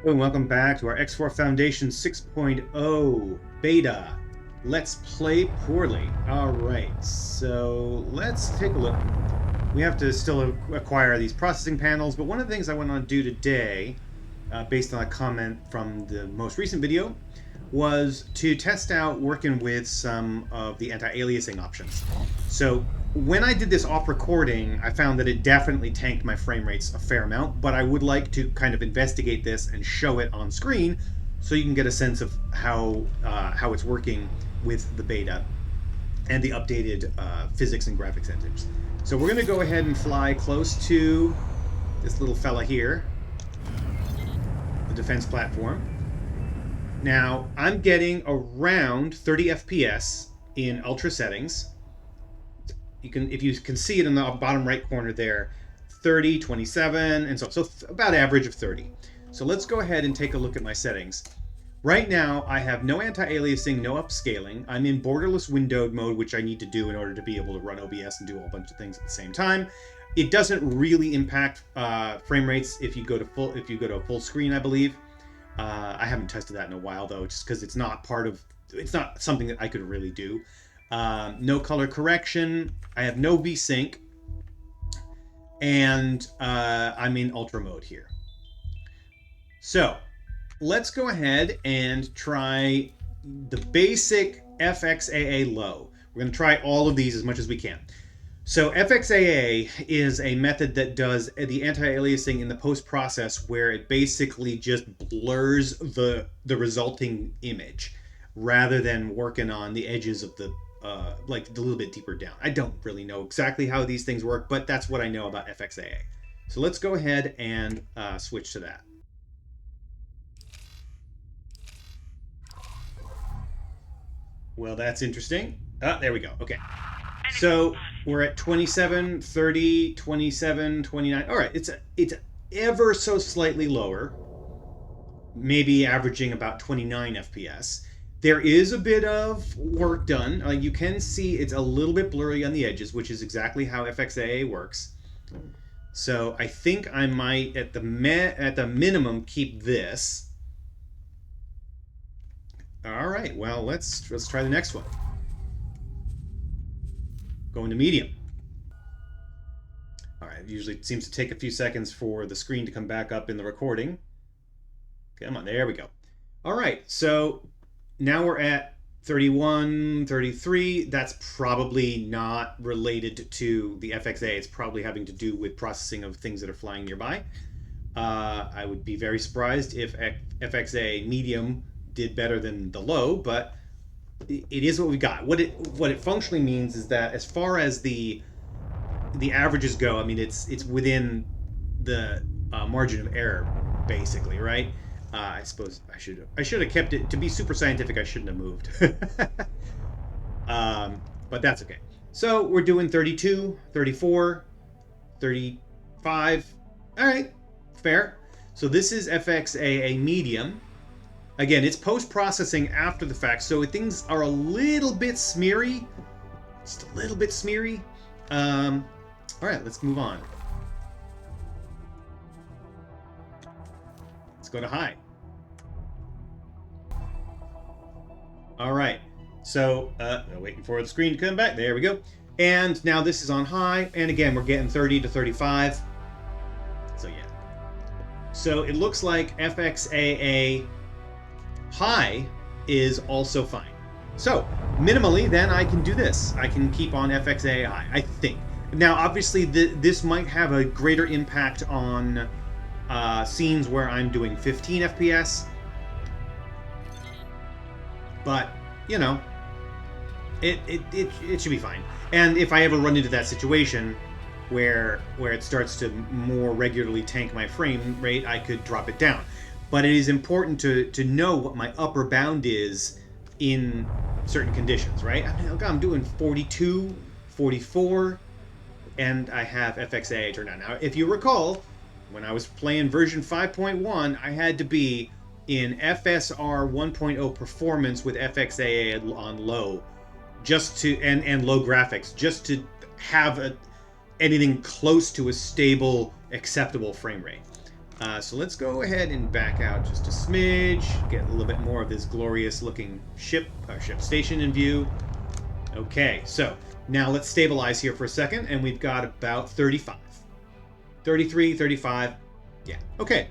Hello and welcome back to our X4 Foundation 6.0 beta. Let's play poorly. All right, so let's take a look. We have to still acquire these processing panels, but one of the things I want to do today, based on a comment from the most recent video, was to test out working with some of the anti-aliasing options. So when I did this off recording, I found that it definitely tanked my frame rates a fair amount, but I would like to kind of investigate this and show it on screen so you can get a sense of how it's working with the beta and the updated physics and graphics engines. So we're going to go ahead and fly close to this little fella here, the defense platform. Now, I'm getting around 30 FPS in ultra settings. If you can see it in the bottom right corner there, 30, 27, and so about average of 30. So let's go ahead and take a look at my settings. Right now, I have no anti-aliasing, no upscaling. I'm in borderless windowed mode, which I need to do in order to be able to run OBS and do a whole bunch of things at the same time. It doesn't really impact frame rates if you go to full screen, I believe. I haven't tested that in a while though, just because it's not something that I could really do. No color correction. I have no VSync, and I'm in ultra mode here. So let's go ahead and try the basic FXAA low. We're going to try all of these as much as we can. So FXAA is a method that does the anti-aliasing in the post-process where it basically just blurs the resulting image rather than working on the edges of the like a little bit deeper down. I don't really know exactly how these things work, but that's what I know about FXAA. So let's go ahead and switch to that. Well, that's interesting. There we go. Okay. So we're at 27, 30, 27, 29. All right, it's ever so slightly lower, maybe averaging about 29 FPS. There is a bit of work done. You can see it's a little bit blurry on the edges, which is exactly how FXAA works. So I think I might, at the minimum, keep this. All right, well, let's try the next one. Going to medium. All right, usually it seems to take a few seconds for the screen to come back up in the recording. Come on, there we go. All right, so now we're at 31, 33. That's probably not related to the FXAA. It's probably having to do with processing of things that are flying nearby. I would be very surprised if FXAA medium did better than the low, but it is what we got. What it functionally means is that as far as the averages go, I mean it's within the margin of error, basically, right? I suppose I should have kept it. To be super scientific, I shouldn't have moved. But that's okay. So we're doing 32, 34, 35. All right, fair. So this is FXAA medium. Again, it's post-processing after the fact, so things are a little bit smeary. Just a little bit smeary. All right, let's move on. Let's go to high. All right, so waiting for the screen to come back. There we go. And now this is on high, and again, we're getting 30 to 35. So yeah. So it looks like FXAA high is also fine. So minimally, then I can do this. I can keep on FXAA high, I think. Now, obviously, this might have a greater impact on scenes where I'm doing 15 FPS. But, you know, it should be fine. And if I ever run into that situation where it starts to more regularly tank my frame rate, I could drop it down. But it is important to know what my upper bound is in certain conditions, right? I mean, I'm doing 42, 44, and I have FXAA turned on. Now, if you recall, when I was playing version 5.1, I had to be in FSR 1.0 performance with FXAA on low, just to and low graphics, just to have anything close to a stable, acceptable frame rate. So let's go ahead and back out just a smidge, get a little bit more of this glorious looking ship station in view. Okay, so now let's stabilize here for a second, and we've got about 35. 33, 35. Yeah, okay.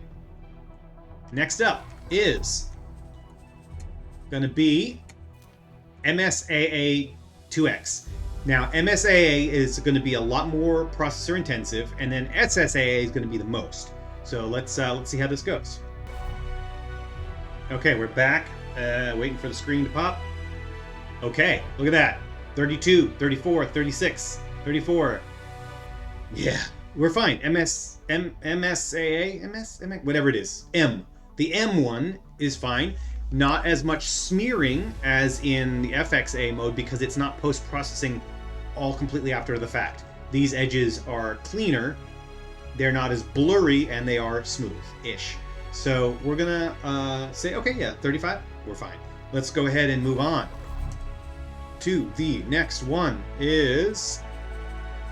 Next up is going to be MSAA 2X. Now, MSAA is going to be a lot more processor intensive, and then SSAA is going to be the most. So let's see how this goes. Okay, we're back, waiting for the screen to pop. Okay, look at that. 32, 34, 36, 34. Yeah, we're fine. MSAA, whatever it is. M. The M one is fine. Not as much smearing as in the FXAA mode because it's not post-processing all completely after the fact. These edges are cleaner, they're not as blurry, and they are smooth-ish. So we're gonna say, okay, yeah, 35, we're fine. Let's go ahead and move on to the next one is,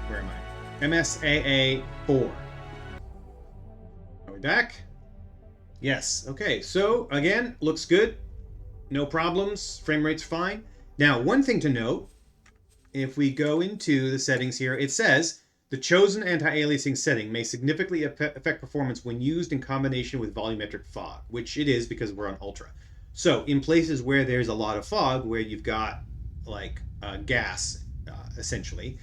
where am I? MSAA 4. Are we back? Yes. Okay. So again, looks good. No problems. Frame rate's fine. Now, one thing to note, if we go into the settings here, it says the chosen anti-aliasing setting may significantly affect performance when used in combination with volumetric fog, which it is because we're on ultra. So in places where there's a lot of fog, where you've got like gas, essentially,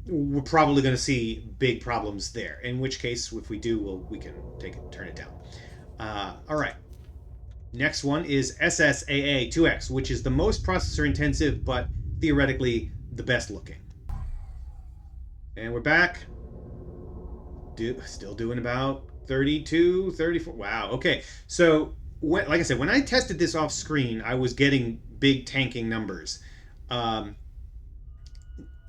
we're probably going to see big problems there. In which case, if we do, we can turn it down. All right. Next one is SSAA 2X, which is the most processor intensive, but theoretically the best looking. And we're back. Still doing about 32, 34. Wow. Okay. So, like I said, when I tested this off screen, I was getting big tanking numbers.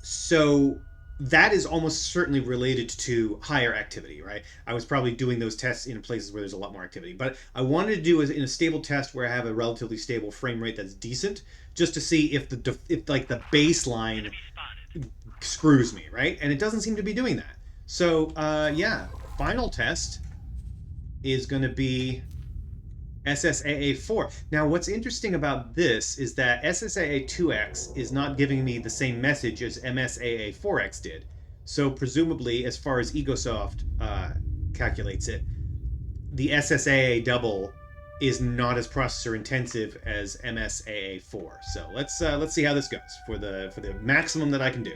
So that is almost certainly related to higher activity, right? I was probably doing those tests in places where there's a lot more activity, but I wanted to do it in a stable test where I have a relatively stable frame rate that's decent, just to see if the baseline screws me, right? And it doesn't seem to be doing that. So yeah, final test is going to be SSAA 4. Now, what's interesting about this is that SSAA 2X is not giving me the same message as MSAA 4X did. So presumably, as far as EgoSoft calculates it, the SSAA double is not as processor intensive as MSAA 4. So let's see how this goes for the maximum that I can do.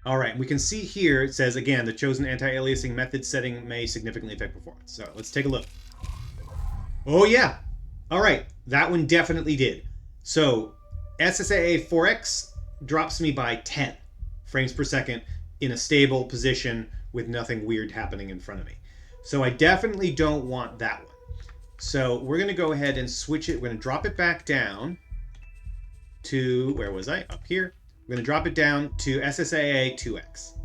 All right, we can see here it says again the chosen anti-aliasing method setting may significantly affect performance. So let's take a look. Oh yeah. All right, that one definitely did. So SSAA 4X drops me by 10 frames per second in a stable position with nothing weird happening in front of me. So I definitely don't want that one. So we're going to go ahead and switch it. We're going to drop it back down to, where was I? Up here. We're going to drop it down to SSAA 2X.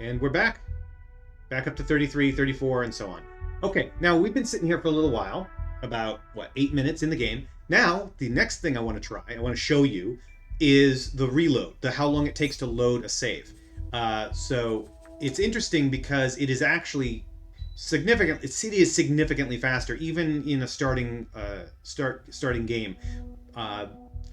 And we're back. Back up to 33, 34, and so on. Okay, now we've been sitting here for a little while, about, 8 minutes in the game. Now, the next thing I want to try, I want to show you, is the reload, how long it takes to load a save. So it's interesting because it is actually significant. It is significantly faster, even in a starting game,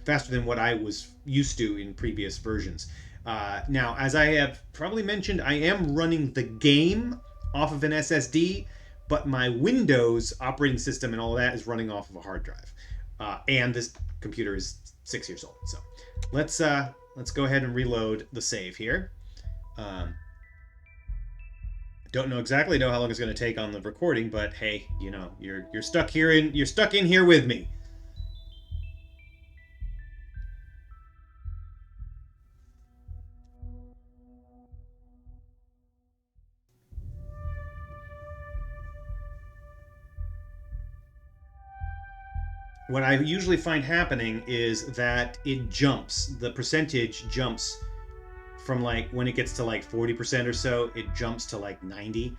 faster than what I was used to in previous versions. Now, as I have probably mentioned, I am running the game off of an SSD, but my Windows operating system and all of that is running off of a hard drive. And this computer is 6 years old. So let's go ahead and reload the save here. Don't know exactly how long it's going to take on the recording, but hey, you're stuck here you're stuck in here with me. What I usually find happening is that it jumps. The percentage jumps from when it gets to 40% or so, it jumps to 90.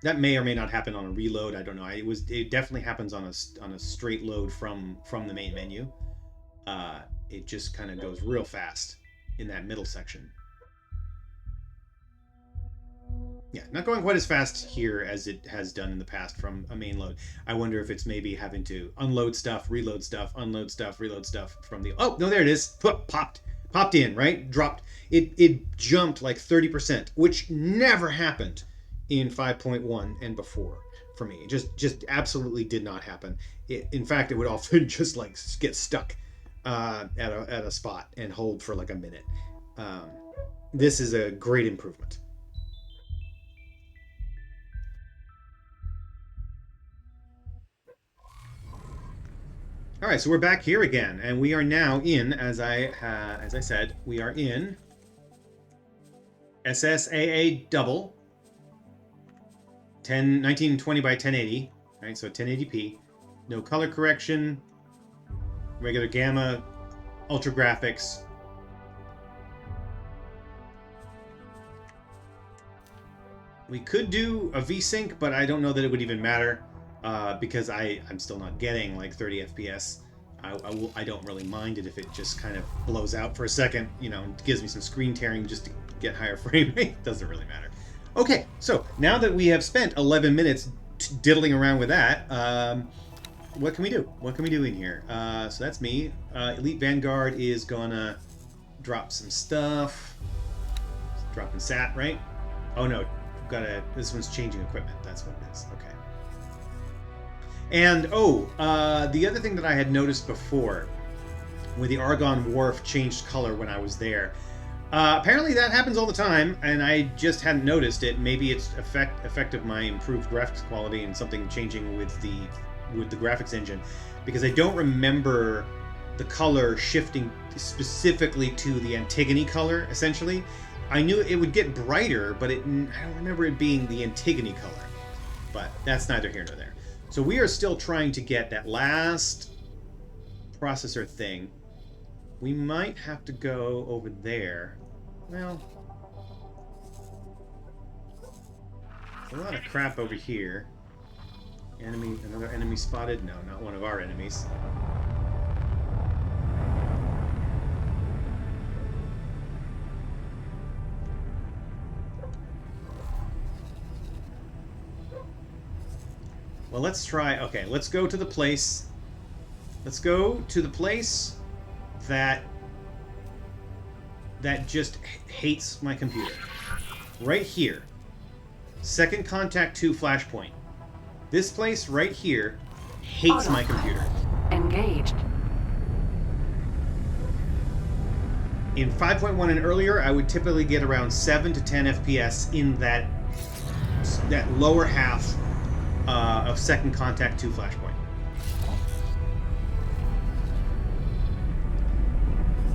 That may or may not happen on a reload. I don't know. It definitely happens on a straight load from the main menu. It just kind of goes real fast in that middle section. Yeah, not going quite as fast here as it has done in the past from a main load. I wonder if it's maybe having to unload stuff, reload stuff, unload stuff, reload stuff from the... Oh, no, there it is. Popped in, right? Dropped. It jumped like 30%, which never happened in 5.1 and before for me. Just absolutely did not happen. In fact, it would often just like get stuck at a spot and hold for like a minute. This is a great improvement. All right, so we're back here again, and we are now in, as I said, we are in SSAA double, 1920 by 1080, right? So 1080p, no color correction, regular gamma, ultra graphics. We could do a VSync, but I don't know that it would even matter. Because I'm still not getting like 30 FPS. I don't really mind it if it just kind of blows out for a second, you know, and gives me some screen tearing just to get higher frame rate. Doesn't really matter. Okay, so now that we have spent 11 minutes diddling around with that, what can we do? What can we do in here? So that's me. Elite Vanguard is gonna drop some stuff. Dropping SAT, right? Oh no, this one's changing equipment. That's what it is. Okay. And, the other thing that I had noticed before, where the Argonne Wharf changed color when I was there, apparently that happens all the time, and I just hadn't noticed it. Maybe it's effect of my improved graphics quality and something changing with the graphics engine, because I don't remember the color shifting specifically to the Antigone color, essentially. I knew it would get brighter, but I don't remember it being the Antigone color. But that's neither here nor there. So we are still trying to get that last processor thing. We might have to go over there. Well, there's a lot of crap over here. Another enemy spotted? No, not one of our enemies. Well, let's try... Okay, let's go to the place... Let's go to the place that just hates my computer. Right here. Second contact 2 flashpoint. This place right here hates my computer. Engaged. In 5.1 and earlier, I would typically get around 7 to 10 FPS in that lower half of second contact 2 flashpoint.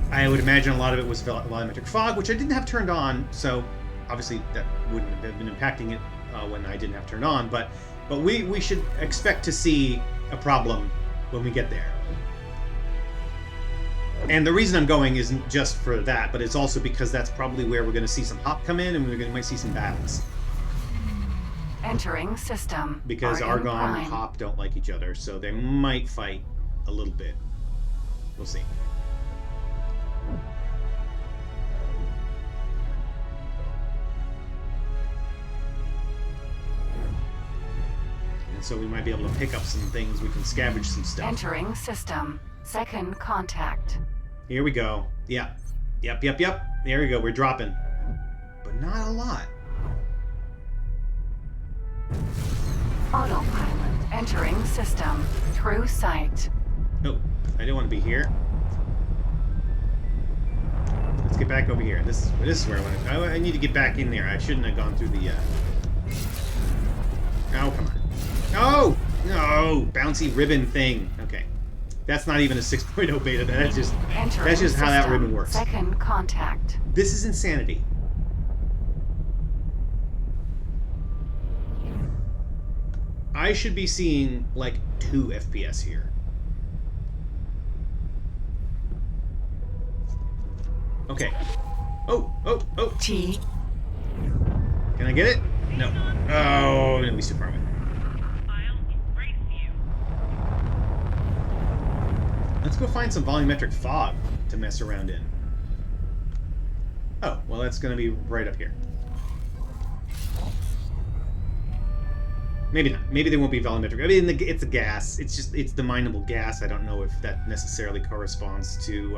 I would imagine a lot of it was volumetric fog, which I didn't have turned on, so obviously that wouldn't have been impacting it when I didn't have turned on, but we should expect to see a problem when we get there. And the reason I'm going isn't just for that, but it's also because that's probably where we're going to see some hop come in, and might see some battles. Entering system. Because Argonne and Hop don't like each other, so they might fight a little bit. We'll see. And so we might be able to pick up some things. We can scavenge some stuff. Entering system. Second contact. Here we go. Yeah. Yep. There we go. We're dropping. But not a lot. Autopilot entering system. True sight. Oh, I didn't want to be here. Let's get back over here. This is where I want to. I need to get back in there. I shouldn't have gone through the. Oh, come on. No, bouncy ribbon thing. Okay, that's not even a 6.0 beta. That's just how that ribbon works. Second contact. This is insanity. I should be seeing like 2 FPS here. Okay. Oh. T. Can I get it? No. Oh, enemy's too far away. Let's go find some volumetric fog to mess around in. Oh, well, that's going to be right up here. Maybe not. Maybe they won't be volumetric. I mean, it's a gas. It's the mineable gas. I don't know if that necessarily corresponds to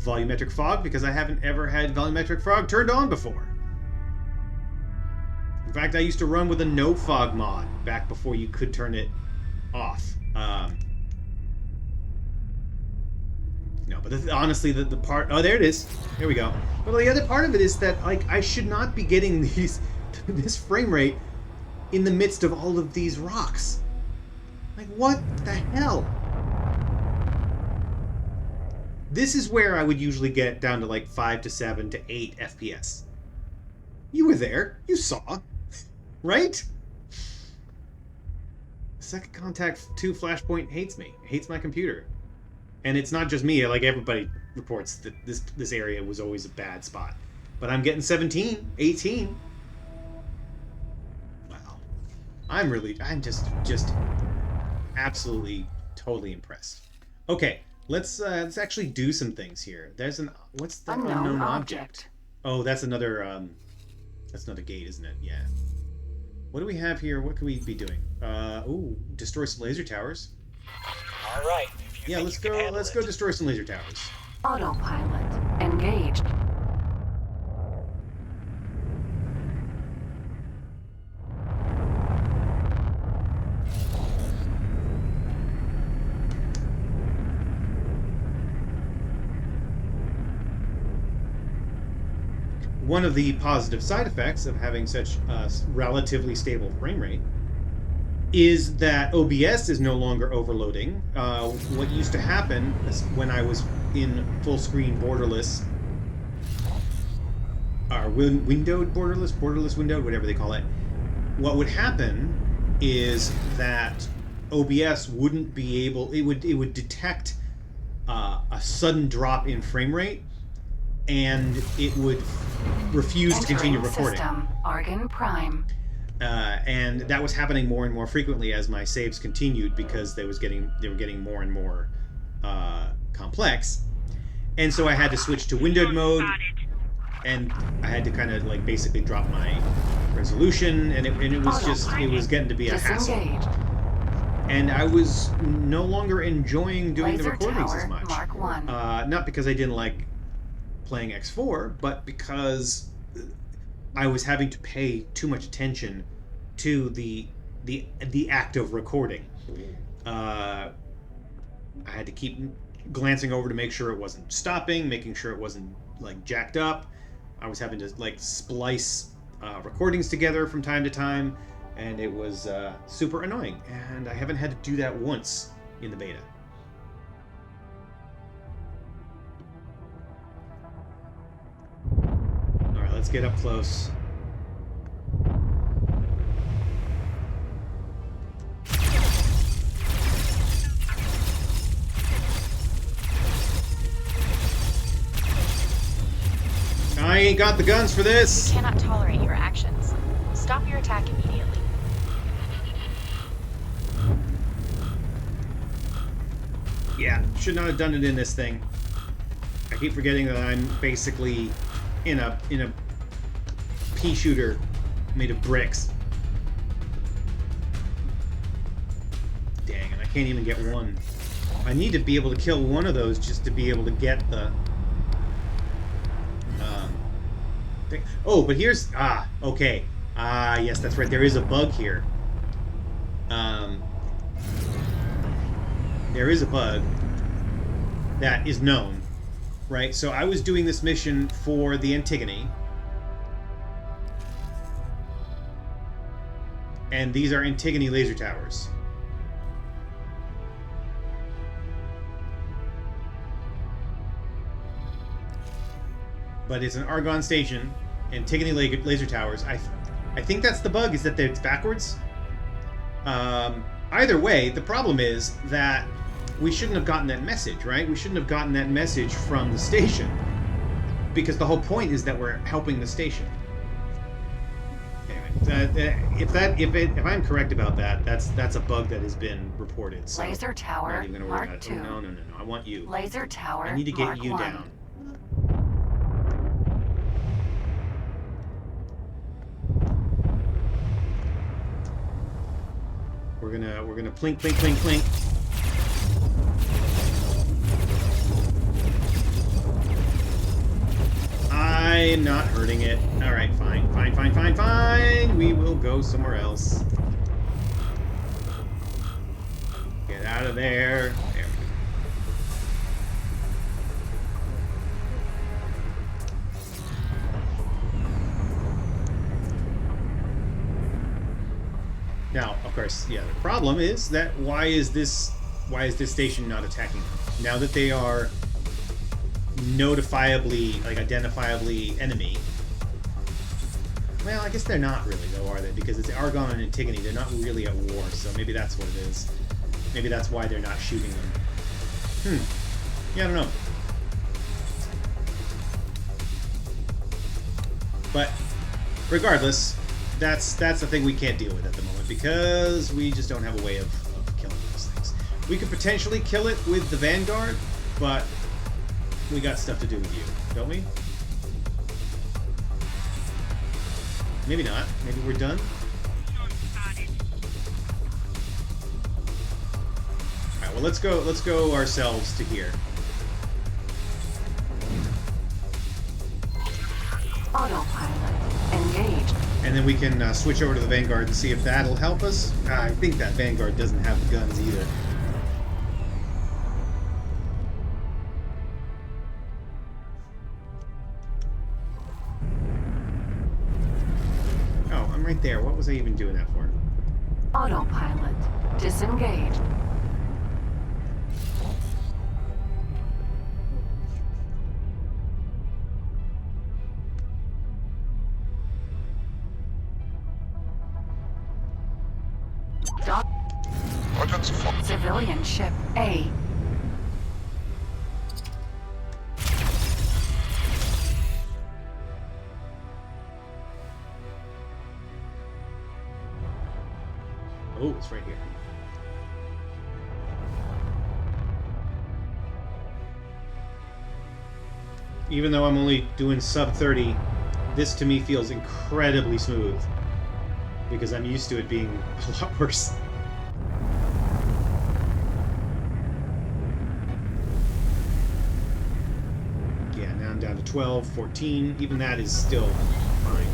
volumetric fog, because I haven't ever had volumetric fog turned on before. In fact, I used to run with a no fog mod back before you could turn it off. No, but honestly, the part... Oh, there it is. There we go. But the other part of it is that, like, I should not be getting this frame rate in the midst of all of these rocks. Like, what the hell? This is where I would usually get down to, like, 5 to 7 to 8 FPS. You were there. You saw. Right? Second Contact 2 Flashpoint hates me. Hates my computer. And it's not just me, like everybody reports that this area was always a bad spot. But I'm getting 17, 18. Wow. I'm just absolutely totally impressed. Okay, let's actually do some things here. There's what's the unknown object? Oh, that's another gate, isn't it? Yeah. What do we have here? What could we be doing? Ooh, destroy some laser towers. All right. Yeah, let's go destroy some laser towers. Autopilot engaged. One of the positive side effects of having such a relatively stable frame rate is that OBS is no longer overloading. What used to happen when I was in full screen borderless, or windowed borderless windowed, whatever they call it, what would happen is that OBS wouldn't be able, it would detect a sudden drop in frame rate, and it would refuse to continue recording. System, Argon Prime. And that was happening more and more frequently as my saves continued, because they were getting more and more complex. And so I had to switch to windowed mode, and I had to kind of like basically drop my resolution, and it was getting to be a hassle. And I was no longer enjoying doing the recordings as much. Mark 1. Not because I didn't like playing X4, but because I was having to pay too much attention to the act of recording. I had to keep glancing over to make sure it wasn't stopping, making sure it wasn't like jacked up. I was having to like splice recordings together from time to time, and it was super annoying. And I haven't had to do that once in the beta. All right, let's get up close. I ain't got the guns for this. We cannot tolerate your actions. Stop your attack immediately. Yeah, should not have done it in this thing. I keep forgetting that I'm basically in a pea shooter made of bricks. Dang, and I can't even get one. I need to be able to kill one of those just to be able to get the thing. Oh, but here's okay. Yes, that's right. There is a bug here. There is a bug that is known, right? So I was doing this mission for the Antigone, and these are Antigone laser towers. But it's an Argon station, Antigone laser towers. I think that's the bug, is that it's backwards. Either way, the problem is that we shouldn't have gotten that message, right? We shouldn't have gotten that message from the station, because the whole point is that we're helping the station. Anyway, if I'm correct about that, that's a bug that has been reported. So Laser tower Mark 2. No. I want you. Laser tower. I need to get Mark you 1. down. we're gonna plink, plink, plink, plink. I'm not hurting it. All right, fine, fine, fine, fine, fine. We will go somewhere else. Get out of there. There we go. Now, of course, yeah, the problem is that why is this station not attacking them? Now that they are notifiably, like, identifiably enemy. Well, I guess they're not really, though, are they? Because it's Argon and Antigone. They're not really at war, so maybe that's what it is. Maybe that's why they're not shooting them. Yeah, I don't know. But regardless, that's the thing we can't deal with at the moment because we just don't have a way of killing those things. We could potentially kill it with the Vanguard, but we got stuff to do with you, don't we? Maybe not. Maybe we're done. Alright, well let's go ourselves to here. Autopilot engaged. And then we can switch over to the Vanguard and see if that'll help us. I think that Vanguard doesn't have the guns either. Oh, I'm right there. What was I even doing that for? Autopilot disengaged. Civilian ship A. Oh, it's right here. Even though I'm only doing sub 30, this to me feels incredibly smooth because I'm used to it being a lot worse. Yeah, now I'm down to 12, 14. Even that is still fine.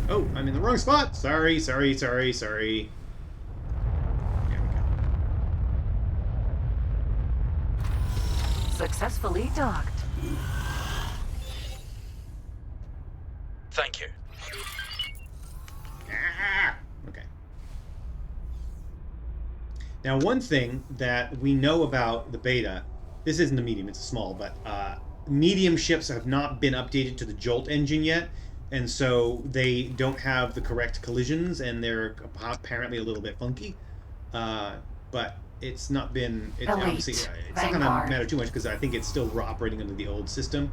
Oh, I'm in the wrong spot! Sorry, sorry, sorry, sorry. There we go. Successfully docked. Thank you. Ah! Okay. Now, one thing that we know about the beta, this isn't a medium, it's a small, but medium ships have not been updated to the Jolt engine yet, and so they don't have the correct collisions, and they're apparently a little bit funky. But it's not been... It's obviously, it's not going to matter too much, because I think it's still operating under the old system.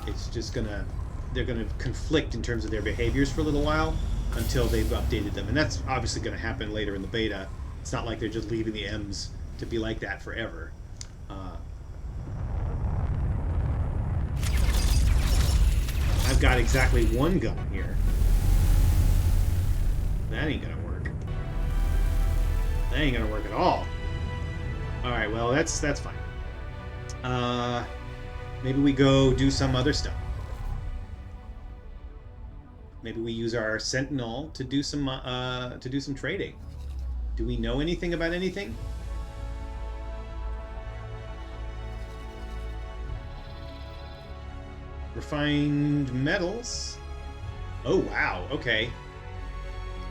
It's just going to... They're going to conflict in terms of their behaviors for a little while until they've updated them. And that's obviously going to happen later in the beta. It's not like they're just leaving the M's to be like that forever. I've got exactly one gun here. That ain't going to work. That ain't going to work at all. Alright, well, that's fine. Maybe we go do some other stuff. Maybe we use our Sentinel to do some trading. Do we know anything about anything? Refined metals. Oh wow. Okay.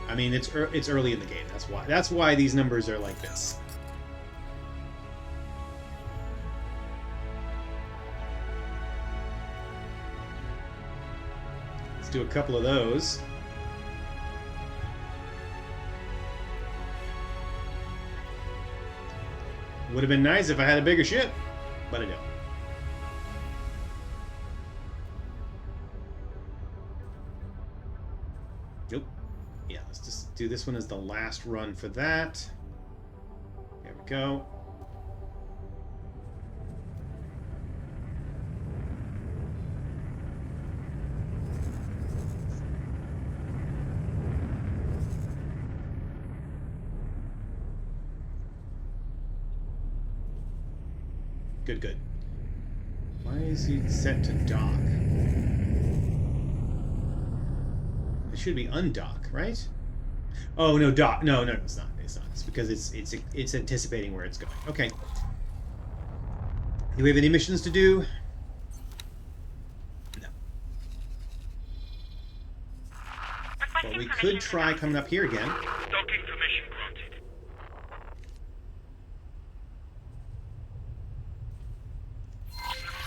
I mean, it's early in the game. That's why these numbers are like this. Let's do a couple of those. Would have been nice if I had a bigger ship, but I don't. Nope. Yeah, let's just do this one as the last run for that. There we go. good, good. Why is he set to dock? It should be undock, right? Oh no, dock. No, no, it's not. It's not. It's because it's anticipating where it's going. Okay. Do we have any missions to do? No. Well, we could try coming up here again. Docking permission granted.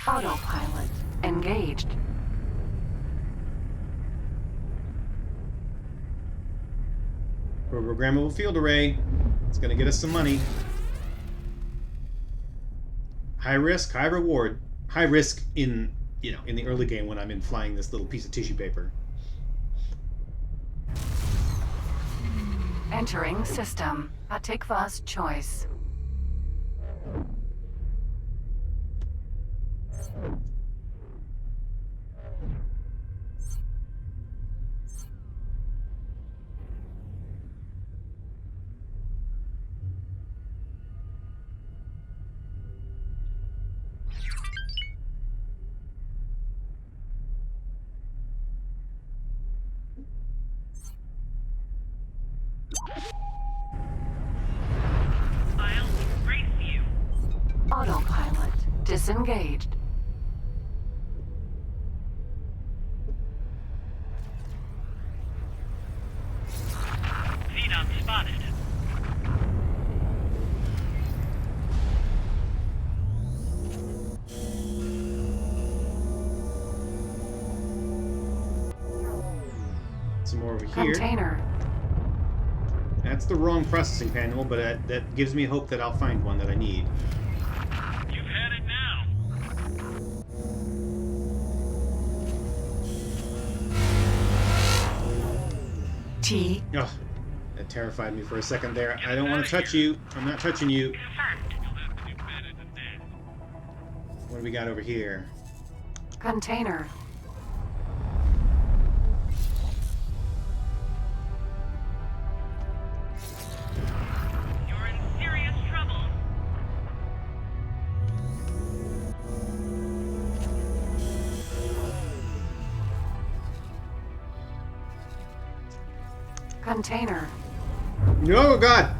Autopilot engaged. Programmable field array. It's going to get us some money. High risk, high reward. High risk in the early game when I'm in flying this little piece of tissue paper. Entering system. Atikva's choice. I'll brace you. Autopilot disengaged. Xenon spotted. Some more over here. Container. That's the wrong processing panel, but that gives me hope that I'll find one that I need. You've had it now. T. Oh, that terrified me for a second there. I don't want to touch you. I'm not touching you. Confirmed. You'll have to do better than that. What do we got over here? Container. You're in serious trouble. Container. No, God!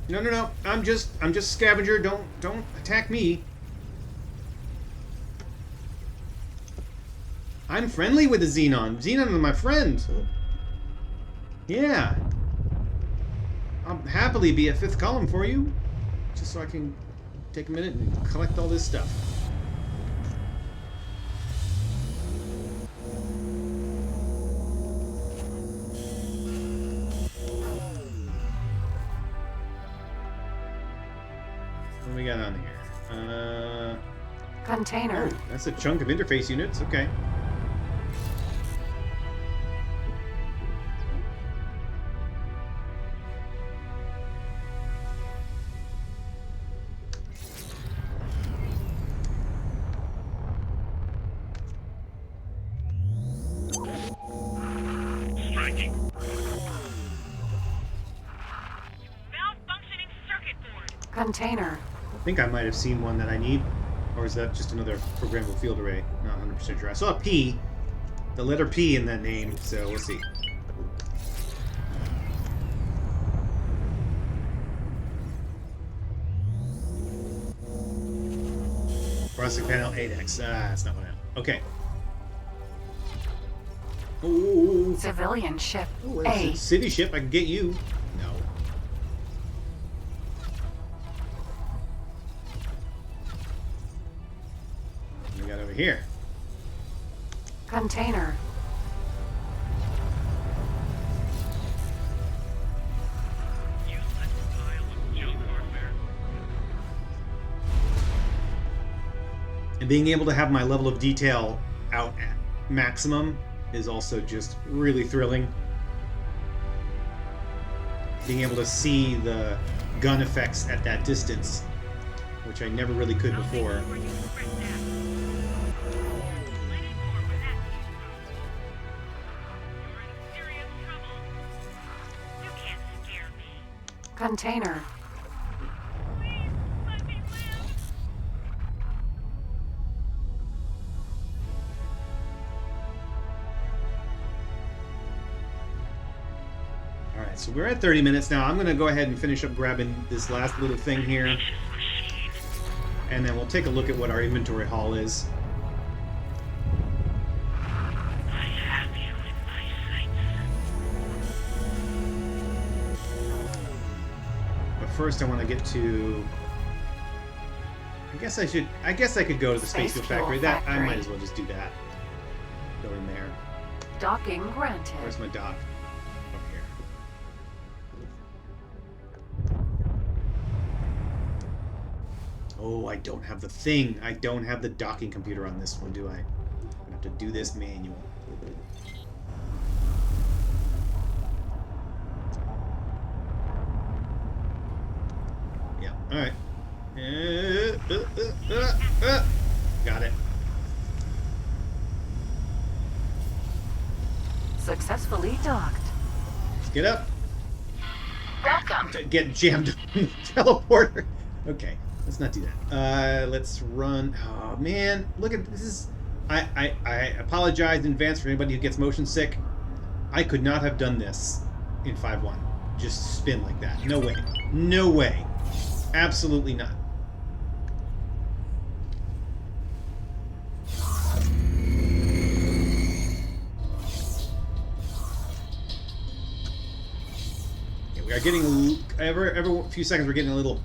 No, no, no. I'm just scavenger. Don't attack me. I'm friendly with the Xenon. Xenon is my friend. Yeah. I'll happily be a fifth column for you. Just so I can take a minute and collect all this stuff. What do we got on here? Container. Oh, that's a chunk of interface units. Okay. Striking. Malfunctioning circuit board. Container. I think I might have seen one that I need. Or is that just another programmable field array? Not 100% sure. I saw a P. The letter P in that name, so we'll see. Processing panel 8X. Ah, that's not what I know. Okay. Ooh. Civilian ship. Ooh, that's A. a city ship. I can get you. No. What do we got over here? Container. Useless pile of junk hardware. And being able to have my level of detail out at maximum is also just really thrilling. Being able to see the gun effects at that distance, which I never really could I'll make before. sure you sprint that. Plenty more where that came from. You're in serious trouble. You can't scare me. Container. Please, let me live. so we're at 30 minutes now. I'm going to go ahead and finish up grabbing this last little thing here. And then we'll take a look at what our inventory haul is. I have you in my sights. But first I want to get to... I guess I could go to the Space Fuel Factory. That I might as well just do that. Go in there. Docking granted. Where's my dock? Up here. Oh, I don't have the thing. I don't have the docking computer on this one, do I? I'm gonna have to do this manual. Yeah, alright. Got it. Successfully docked. Let's get up. Welcome. Get jammed on the teleporter. Okay, let's not do that. Let's run. Oh man, look at this. I apologize in advance for anybody who gets motion sick. I could not have done this in 5.1. Just spin like that. No way. No way. Absolutely not. We are getting every few seconds we're getting a little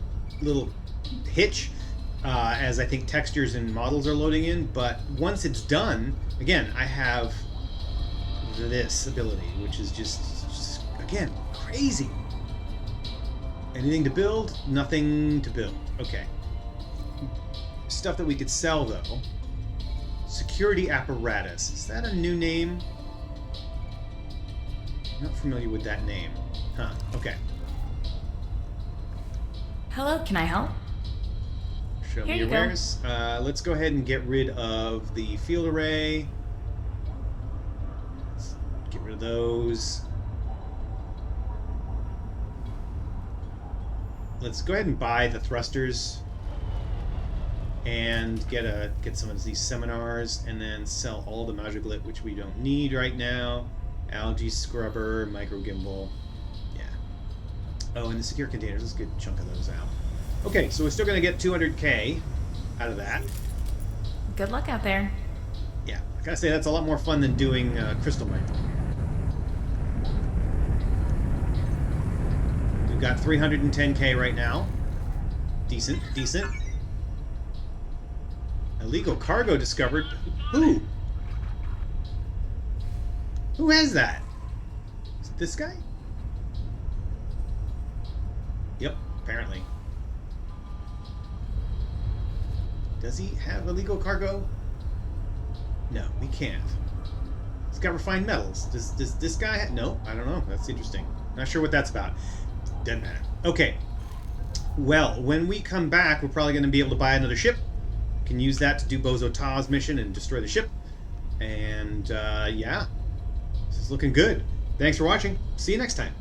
hitch as I think textures and models are loading in, but once it's done, again, I have this ability, which is just again crazy. Anything to build, nothing to build. Okay. Stuff that we could sell though. Security apparatus. Is that a new name? I'm not familiar with that name. Huh, okay. Hello, can I help? Show Here me you your go. wares. Let's go ahead and get rid of the field array. Let's get rid of those. Let's go ahead and buy the thrusters and get some of these seminars, and then sell all the Magiglit, which we don't need right now. Algae scrubber, micro gimbal. Yeah. Oh, and the secure containers. Let's get a chunk of those out. Okay, so we're still going to get 200K out of that. Good luck out there. Yeah, I gotta say that's a lot more fun than doing crystal mine. We've got 310K right now. Decent, decent. Illegal cargo discovered. Who? Who has that? Is it this guy? Yep, apparently. Does he have illegal cargo? No, he can't. He's got refined metals. Does this guy no, I don't know. That's interesting. Not sure what that's about. Doesn't matter. Okay. Well, when we come back, we're probably going to be able to buy another ship. Can use that to do Bozo Ta's mission and destroy the ship. And, yeah. This is looking good. Thanks for watching. See you next time.